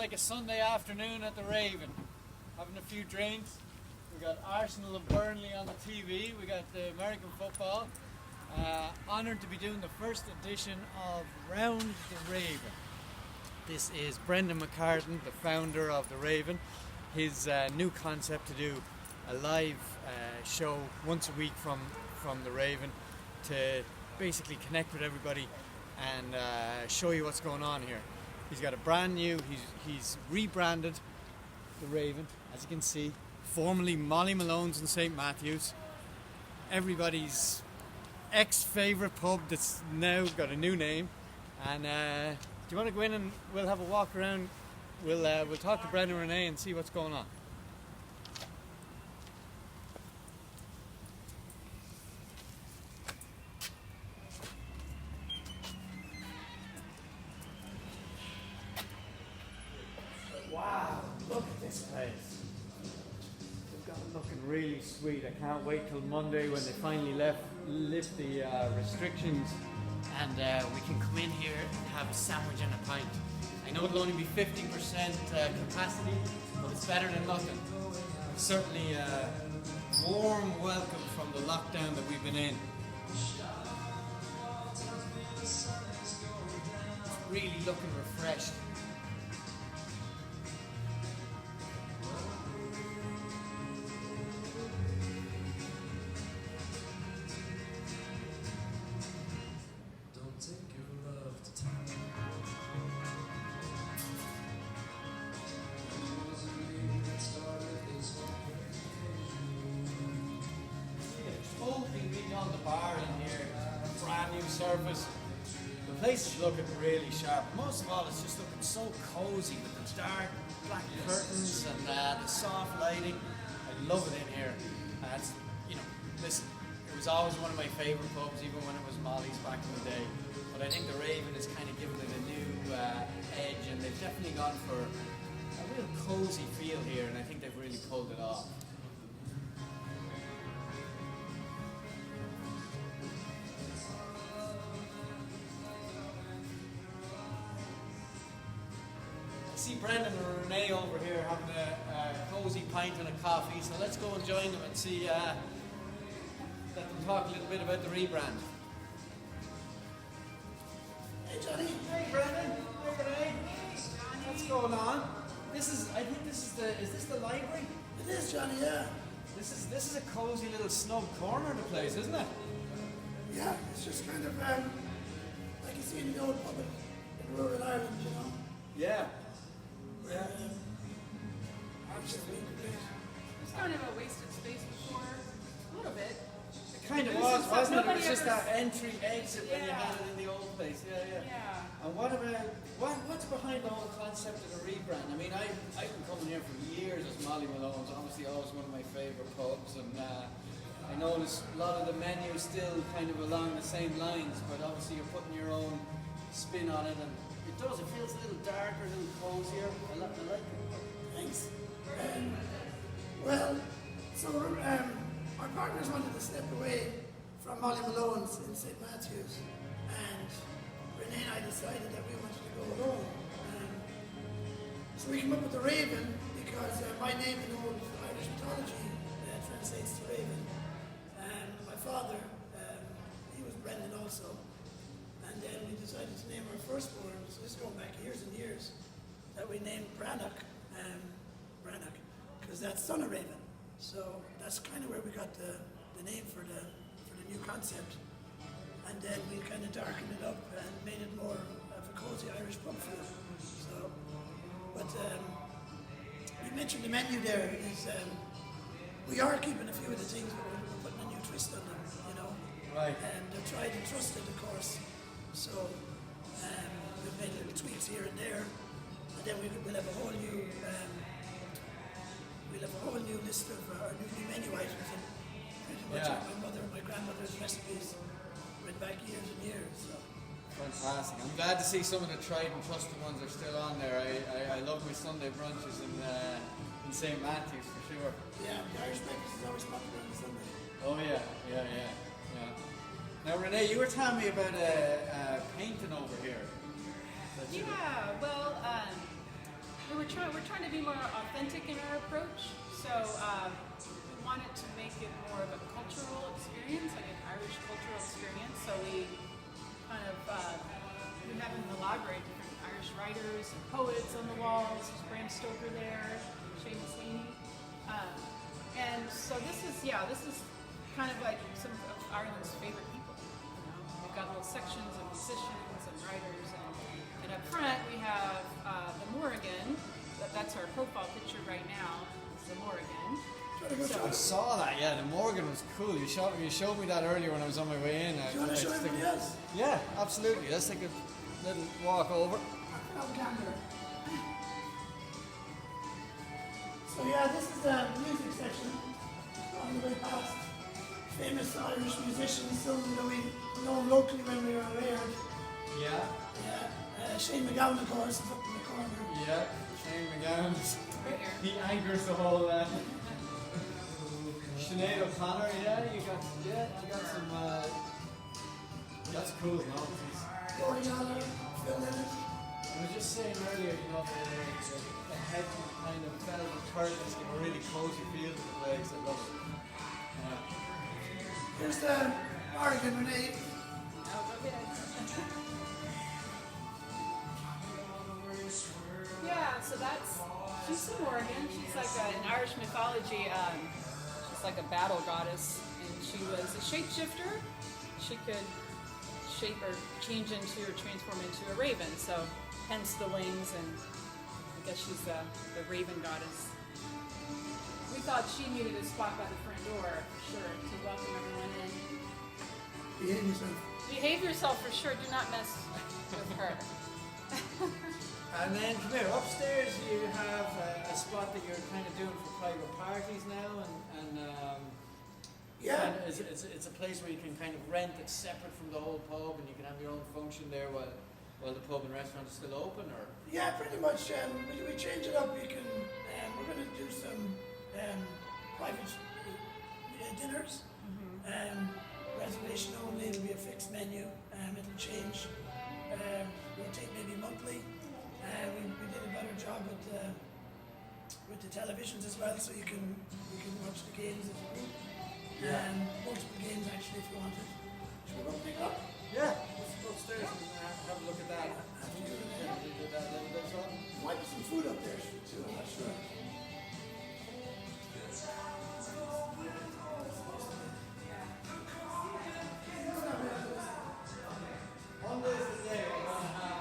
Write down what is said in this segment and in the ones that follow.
like a Sunday afternoon at the Raven, having a few drinks. We got Arsenal and Burnley on the TV. We got the American football. Honoured to be doing the first edition of Round the Raven. This is Brendan McCartan, the founder of the Raven. His new concept to do a live show once a week from the Raven to basically connect with everybody and show you what's going on here. He's got a brand new, he's rebranded the Raven, as you can see, formerly Molly Malone's in St. Matthew's, everybody's ex-favourite pub that's now got a new name. And do you want to go in and we'll have a walk around? We'll talk to Brendan and Renee and see what's going on. Wow, look at this place. They've got it looking really sweet. I can't wait till Monday when they finally lift the restrictions and we can come in here and have a sandwich and a pint. I know it'll only be 50% capacity, but it's better than nothing. Certainly a warm welcome from the lockdown that we've been in. It's really looking refreshed. On the bar in here, brand new surface. The place is looking really sharp. Most of all, it's just looking so cozy with the dark black curtains and the soft lighting. I love it in here. It's, listen, it was always one of my favourite pubs, even when it was Molly's back in the day. But I think the Raven is kind of giving it a new edge, and they've definitely gone for a real cozy feel here, and I think they've really pulled it off. See Brendan and Renee over here having a cozy pint and a coffee, so let's go and join them and see, let them talk a little bit about the rebrand. Hey Johnny. Hey Brendan. Hey Renee. What's going on? I think this is the library? It is, Johnny, yeah. This is a cozy little snug corner of the place, isn't it? Yeah, it's just kind of like you see in the old pub in rural Ireland, you know. Yeah. Yeah. Absolutely great. It's kind of a wasted space before, a little bit. It kind of was, wasn't it? It was just that entry exit when you had it in the old place. Yeah. And what about what's behind the whole concept of the rebrand? I mean, I've been coming here for years as Molly Malone's. Obviously, always one of my favourite pubs, and I notice a lot of the menu is still kind of along the same lines, but obviously you're putting your own spin on it, and it feels a little darker, a little cozier. I like it. Thanks. Our partners wanted to step away from Molly Malone's in St. Matthew's, and Renee and I decided that we wanted to go alone. So we came up with the Raven because my name in old Irish mythology translates to Raven. My father, he was Brendan also. And then we decided to name our firstborn, so this is going back years and years, that we named Brannock, because that's son of Raven. So that's kind of where we got the name for the new concept. And then we kind of darkened it up and made it more of a cozy Irish pub feel. So, but you mentioned the menu there is, we are keeping a few of the things, but we're putting a new twist on them, you know. Right. And they're tried and trusted, of course. So we've made little tweaks here and there, and then we'll have a whole new list of our new menu items, and pretty much my mother and my grandmother's recipes went back years and years. So. Fantastic! I'm glad to see some of the tried and trusted ones are still on there. I love my Sunday brunches in St. Matthew's for sure. Yeah, the Irish breakfast is always popular on Sunday. Oh yeah. Now Renee, you were telling me about a painting over here. Yeah, well, we be more authentic in our approach. So we wanted to make it more of a cultural experience, like an Irish cultural experience. So we kind of we have in the library different Irish writers and poets on the walls. There's Bram Stoker there, Seamus Heaney. And so this is kind of like some of Ireland's favorite people. You know, we've got little sections of musicians and writers, and up front we have the Morrigan. That's our profile picture right now. It's the Morrigan. I saw that. Yeah, the Morgan was cool. You showed me that earlier when I was on my way in. Do you want to show everybody else? Yeah, absolutely. Let's take a little walk over. So yeah, this is the music section on the way past. Famous Irish musicians, some that we know locally when we were around. Yeah. Yeah. Shane McGowan, of course, is up in the corner. Yeah, Shane McGowan. Right here. He anchors the whole. Sinead O'Connor, you got some. That's cool, no? Gordon Allen, Phil Lynott. I was just saying earlier, you know, the head kind of velvet curtains give a really cozy feel to the place. I love it. Here's the Morrigan Renee. Yeah, so she's the Morrigan. She's like an Irish mythology. She's like a battle goddess, and she was a shapeshifter. She could shape or change into or transform into a raven. So hence the wings, and I guess she's the raven goddess. We thought she needed a spot by the front door for sure to welcome everyone in. Behave yourself. Behave yourself for sure. Do not mess with her. And then come here, upstairs you have a spot that you're kind of doing for private parties now, and Yeah. it's a place where you can kind of rent it separate from the whole pub, and you can have your own function there while the pub and restaurant is still open, or? Yeah, pretty much. We change it up. You can. We're going to do some private dinners. Reservation only. It'll be a fixed menu. It'll change. Rotate maybe monthly. We did a better job with the televisions as well, so you can watch the games as a group. Multiple games actually if you wanted. Should we go pick it up? Yeah, let's go upstairs and have a look at that. There might be some food up there too, I'm not sure. Monday's the day we're going to have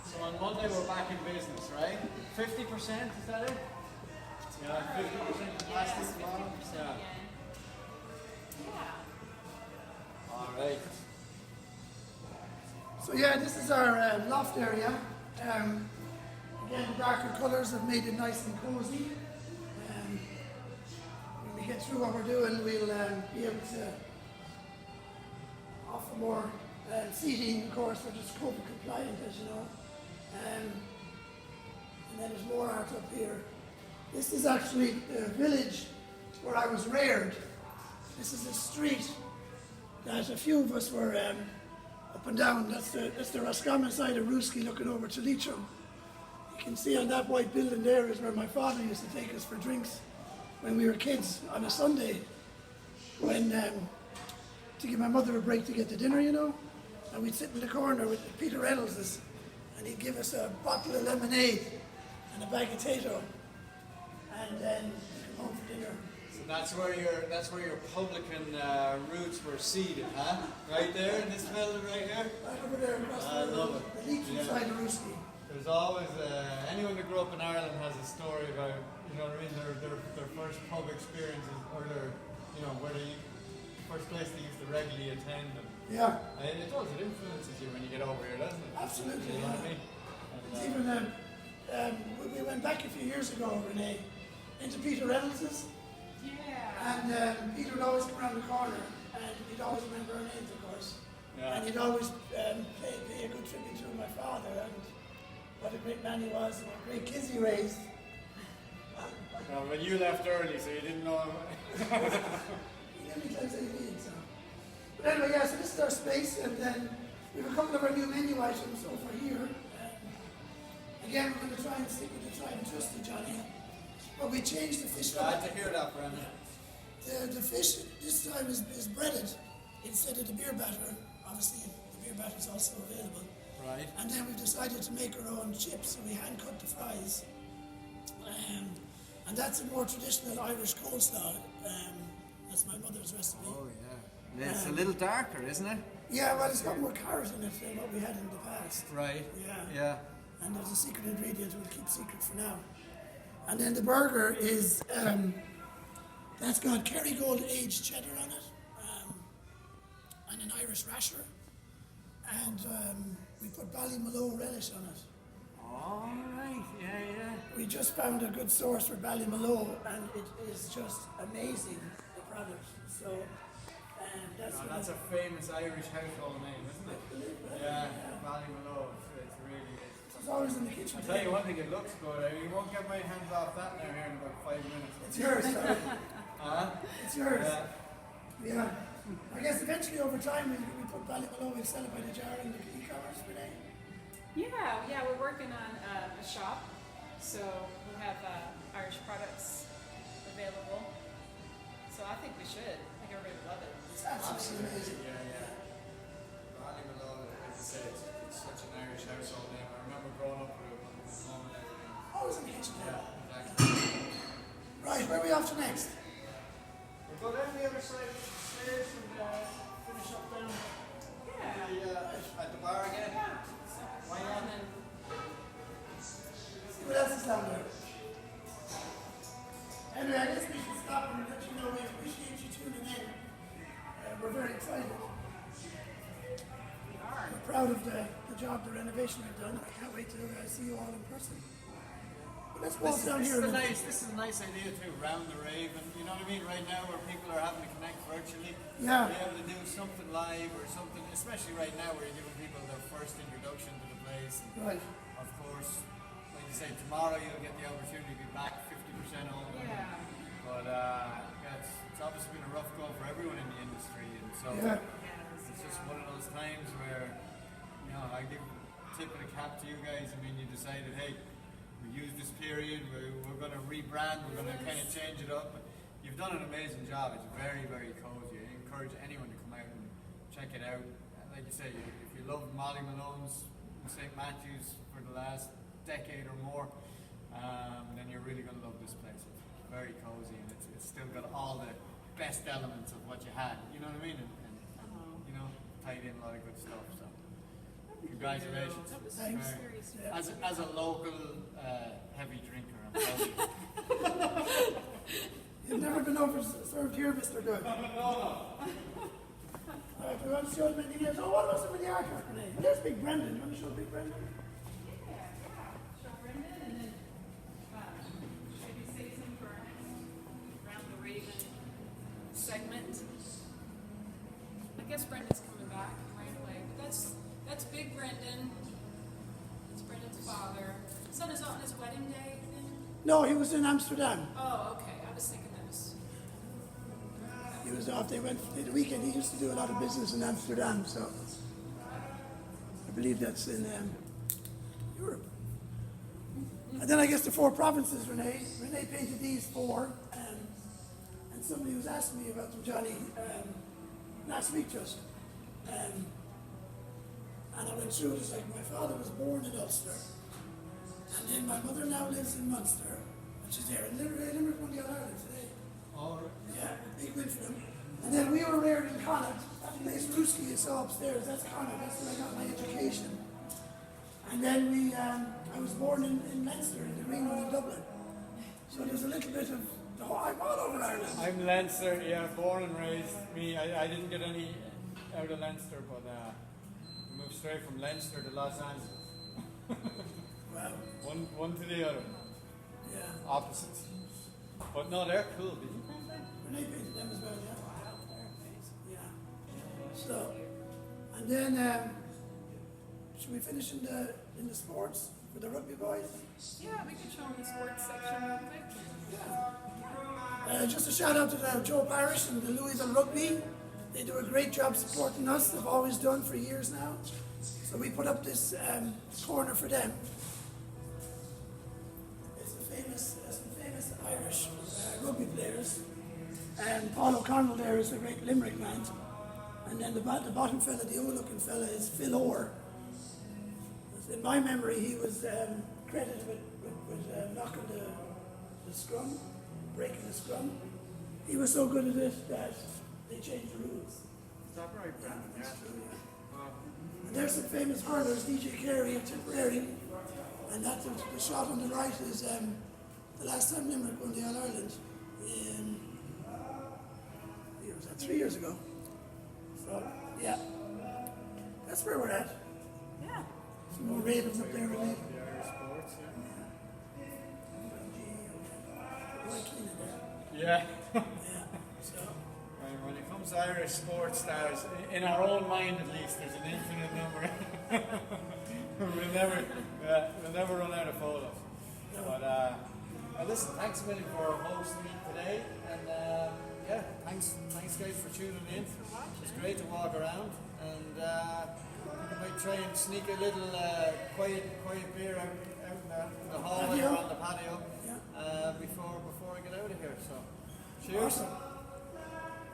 So on Monday we're back in business, right? 50%, is that it? Yeah, 50% capacity tomorrow? Yeah. Alright. So yeah, this is our loft area. Again, the darker colours have made it nice and cosy. When we get through what we're doing, we'll be able to offer more seating. Of course, we're just COVID compliant, as you know. And then there's more art up here. This is actually the village where I was reared. This is a street that a few of us were up and down. That's the Roscommon side of Ruski looking over to Leitrim. You can see on that white building there is where my father used to take us for drinks when we were kids on a Sunday, when to give my mother a break to get to dinner, you know. And we'd sit in the corner with Peter Reynolds, and he'd give us a bottle of lemonade and a bag of potato, and then come home for dinner. So that's where your publican roots were seeded, huh? Right there in this building right here? Right over there across I love it. the Leitrim side of Ruski. There's always anyone that grew up in Ireland has a story about, you know what I mean, their first pub experiences, or where they first place they used to regularly attend. And Yeah. it does, it influences you when you get over here, doesn't it? Absolutely, You know what I yeah. mean? It's even we went back a few years ago, Renee, into Peter Reynolds's, Yeah. and Peter would always come around the corner, and he'd always remember our names, of course. Yeah. And he'd always pay a good tribute to my father, and what a great man he was, and what a great kids he raised. No, but you left early, so you didn't know. Anytime they need, so. But anyway, yeah, so this is our space, and then we have a couple of our new menu items over here. Again, we're going to try and stick with the tried and trusted, Johnny. But we changed the fish. Glad to hear that, Brendan. The fish this time is breaded instead of the beer batter. Obviously, the beer batter is also available. Right. And then we've decided to make our own chips, so we hand cut the fries. And that's a more traditional Irish coleslaw. That's my mother's recipe. Oh yeah. It's a little darker, isn't it? Yeah, well, it's got more carrot in it than what we had in the past. Right. Yeah. Yeah. And there's a secret ingredient we'll keep secret for now. And then the burger is, that's got Kerrygold aged cheddar on it, and an Irish rasher. And we put Ballymaloe relish on it. All right. Yeah. We just found a good source for Ballymaloe, and it is just amazing, the product. So, That's a famous Irish household name, isn't it? Yeah. Ballymaloe. It's really. It's always in the kitchen. I'll tell you one thing, it looks good. You won't get my hands off that now here in about 5 minutes. It's yours, sorry. Huh? It's yours. Yeah. Yeah. I guess eventually over time we put Ballymaloe, we'll sell it by the jar in the e-commerce today. Yeah, we're working on a shop, so we'll have Irish products available. So I think we should. I think everybody would love it. It's absolutely amazing. Yeah. Ballymaloe, as I said, it's such an Irish household name. I remember growing up with it when my mum and everything. Always in the kitchen. Yeah, exactly. Right, where are we off to next? We'll go down the other side of the stairs and finish up down at the bar again. Why not? See what else is down there. Anyway, I guess we should stop and let you know we appreciate you tuning in. We're very excited. We are. We're proud of the job, the renovation we've done. I can't wait to see you all in person. But let's walk down here. This is a nice idea too, round the rave, and you know what I mean, right now where people are having to connect virtually. Yeah. Be able to do something live or something, especially right now where you're giving people their first introduction to the place. And Right. of course, like you say, tomorrow you'll get the opportunity to be back 50% home. Yeah. But it's obviously been a rough go for everyone in the industry, and so Yeah. it's just one of those times where, you know, I give tip of the cap to you guys. I mean, you decided, hey, we use this period, we're going to rebrand, we're going to kind of change it up. But you've done an amazing job. It's very, very cozy. I encourage anyone to come out and check it out. Like you say, if you love Molly Malone's in St. Matthew's for the last decade or more, then you're really going to love this place. It's very cozy, and it's still got all the best elements of what you had. You know what I mean? And you know, tied in a lot of good stuff. So congratulations. That was Thanks. very sweet. As a local heavy drinker, I'm proud of you. You've never been served here, Mr. Good. No. Alright, we want to show them anything else. Oh, what about some of the artwork today? There's Big Brendan. You want to show Big Brendan? Yeah. Show Brendan and then maybe say some for our next Round the Raven segment. I guess Brendan's coming back right away. But that's Big Brendan. That's Brendan's father. Is that on his wedding day thing? No, he was in Amsterdam. Oh, okay. I was thinking that was. He was off. They went for the weekend. He used to do a lot of business in Amsterdam, so I believe that's in Europe. And then I guess the 4 provinces, Renee. Renee painted these 4, and somebody was asking me about them, Johnny, last week just. And I went through it. It's like my father was born in Ulster, and then my mother now lives in Munster, which is there in Limerick, Ireland today. All right. Yeah, big win for them. And then we were reared in Connacht. That place Ruski you saw upstairs, that's Connacht, that's where I got my education. And then I was born in Leinster, in the Green One in Dublin. So there's a little bit of, I'm all over Ireland. I'm Leinster, yeah, born and raised. I didn't get any out of Leinster, but I moved straight from Leinster to Los Angeles. Wow. One to the other, Yeah. opposites. But no, they're cool. Did you paint them? Renee painted them as well, yeah. Wow, they're amazing. Yeah. So, and then, should we finish in the sports? for the rugby boys? Yeah, we could show them the sports section real quick. Just a shout out to Joe Parrish and the Louisville Rugby. They do a great job supporting us. They've always done for years now. So we put up this corner for them. It's some famous Irish rugby players. And Paul O'Connell there is a great Limerick man. And then the bottom fella, the old-looking fella, is Phil Orr. In my memory, he was credited with knocking the scrum, breaking the scrum. He was so good at it that they changed the rules. Is that right, Brandon? Yeah, that's true, yeah. And there's some famous hurlers, DJ Carey and Tipperary. And that's the shot on the right is the last time Limerick won the All-Ireland in, was that 3 years ago? So, yeah. That's where we're at. Yeah. Some more Ravens up there, really. The Irish sports, yeah. Yeah. So, Right, when it comes to Irish sports stars, in our own mind at least, there's an infinite number. we'll never run out of photos. No. But well, listen, thanks a million for hosting me today, and yeah, thanks guys for tuning in. It's great to walk around, and I might try and sneak a little quiet beer out in the hallway or on the patio before I get out of here. So, cheers. Awesome.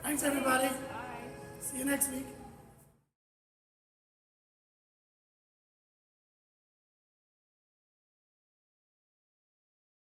Thanks, everybody. Bye. See you next week.